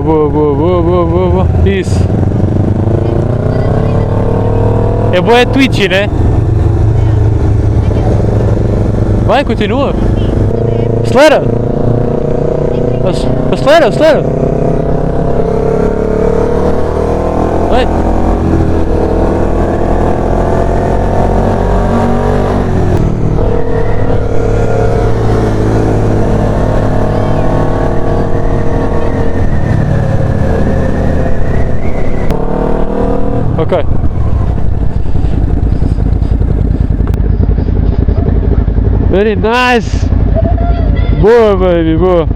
boa, boa, boa, boa, boa, boa. Isso. É boa, é twitchy, né? Vai, continua. Acelera. Acelera, acelera. Vai. Ok. Very nice. Boa, baby, boa.